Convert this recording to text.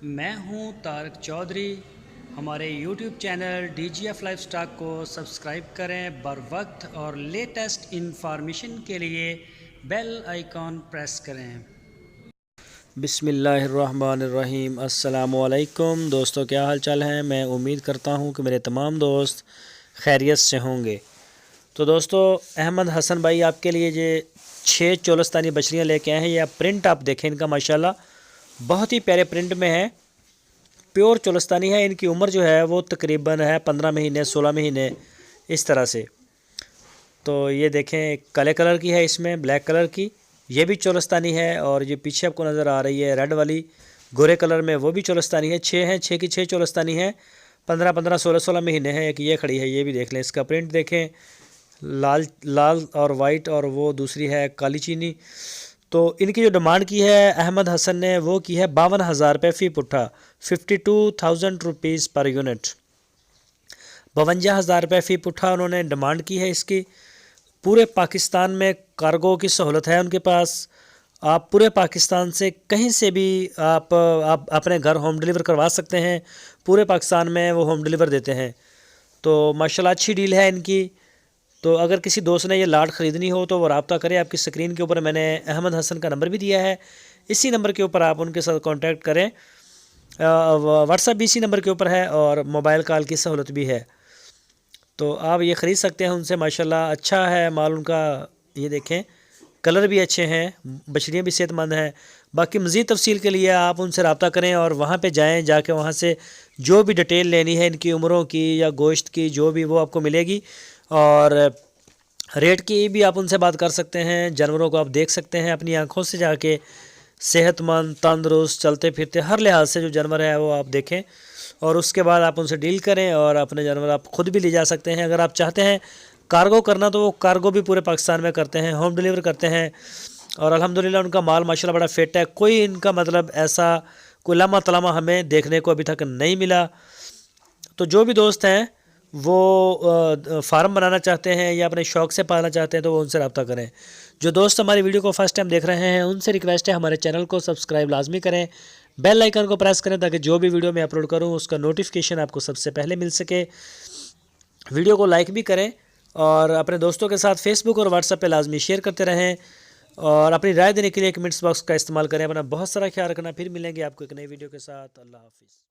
میں ہوں طارق چودھری۔ ہمارے YouTube channel D G F livestock کو سبسکرائب کریں بر وقت اور لیٹسٹ انفارمیشن کے لیے بیل آئیکن پریس کریں۔ بسم اللہ الرحمن الرحیم۔ السلام علیکم دوستو، کیا حال چال ہیں؟ میں امید کرتا ہوں کہ میرے تمام دوست خیریت سے ہوں گے۔ تو دوستو، احمد حسن بھائی آپ کے لیے یہ 6 چولستانی بچڑیاں لے کے آئے ہیں۔ یہ پرنٹ آپ دیکھیں ان کا، ماشاءاللہ بہت ہی پیارے پرنٹ میں ہے، پیور چولستانی ہے۔ ان کی عمر جو ہے وہ تقریباً ہے 15 مہینے 16 مہینے اس طرح سے۔ تو یہ دیکھیں، کالے کلر کی ہے، اس میں بلیک کلر کی، یہ بھی چولستانی ہے۔ اور یہ پیچھے آپ کو نظر آ رہی ہے ریڈ والی گورے کلر میں، وہ بھی چولستانی ہے۔ 6 ہیں، 6 کی 6 چولستانی ہے، 15 16 مہینے ہیں۔ ایک یہ کھڑی ہے، یہ بھی دیکھ لیں، اس کا پرنٹ دیکھیں، لال اور وائٹ، اور وہ دوسری ہے کالی چینی۔ تو ان کی جو ڈیمانڈ کی ہے احمد حسن نے، وہ کی ہے 52,000 روپے فی پٹھا، 52,000 روپیز پر یونٹ۔ 52,000 روپے فی پٹھا انہوں نے ڈیمانڈ کی ہے اس کی۔ پورے پاکستان میں کارگو کی سہولت ہے ان کے پاس۔ آپ پورے پاکستان سے کہیں سے بھی آپ اپنے گھر ہوم ڈیلیور کروا سکتے ہیں۔ پورے پاکستان میں وہ ہوم ڈیلیور دیتے ہیں۔ تو ماشاءاللہ اچھی ڈیل ہے ان کی۔ تو اگر کسی دوست نے یہ لاٹ خریدنی ہو تو وہ رابطہ کرے۔ آپ کی سکرین کے اوپر میں نے احمد حسن کا نمبر بھی دیا ہے، اسی نمبر کے اوپر آپ ان کے ساتھ کانٹیکٹ کریں۔ واٹس ایپ بھی اسی نمبر کے اوپر ہے، اور موبائل کال کی سہولت بھی ہے۔ تو آپ یہ خرید سکتے ہیں ان سے، ماشاءاللہ اچھا ہے مال ان کا۔ یہ دیکھیں، کلر بھی اچھے ہیں، بچڑیاں بھی صحت مند ہیں۔ باقی مزید تفصیل کے لیے آپ ان سے رابطہ کریں اور وہاں پہ جائیں، جا کے وہاں سے جو بھی ڈیٹیل لینی ہے ان کی عمروں کی یا گوشت کی، جو بھی وہ آپ کو ملے گی۔ اور ریٹ کی بھی آپ ان سے بات کر سکتے ہیں۔ جانوروں کو آپ دیکھ سکتے ہیں اپنی آنکھوں سے جا کے، صحت مند، تندرست، چلتے پھرتے ہر لحاظ سے جو جانور ہے وہ آپ دیکھیں، اور اس کے بعد آپ ان سے ڈیل کریں، اور اپنے جانور آپ خود بھی لے جا سکتے ہیں۔ اگر آپ چاہتے ہیں کارگو کرنا تو وہ کارگو بھی پورے پاکستان میں کرتے ہیں، ہوم ڈیلیور کرتے ہیں۔ اور الحمدللہ ان کا مال ماشاءاللہ بڑا فٹ ہے۔ کوئی ان کا مطلب ایسا کوئی لمحہ تلمہ ہمیں دیکھنے کو ابھی تک نہیں ملا۔ تو جو بھی دوست ہیں وہ فارم بنانا چاہتے ہیں یا اپنے شوق سے پالنا چاہتے ہیں تو وہ ان سے رابطہ کریں۔ جو دوست ہماری ویڈیو کو فرسٹ ٹائم دیکھ رہے ہیں ان سے ریکویسٹ ہے ہمارے چینل کو سبسکرائب لازمی کریں، بیل آئیکن کو پریس کریں تاکہ جو بھی ویڈیو میں اپلوڈ کروں اس کا نوٹیفیکیشن آپ کو سب سے پہلے مل سکے۔ ویڈیو کو لائک بھی کریں، اور اپنے دوستوں کے ساتھ فیس بک اور واٹس ایپ پہ لازمی شیئر کرتے رہیں، اور اپنی رائے دینے کے لیے کمنٹس باکس کا استعمال کریں۔ اپنا بہت سارا خیال رکھنا، پھر ملیں گے آپ کو ایک نئی ویڈیو کے ساتھ۔ اللہ حافظ۔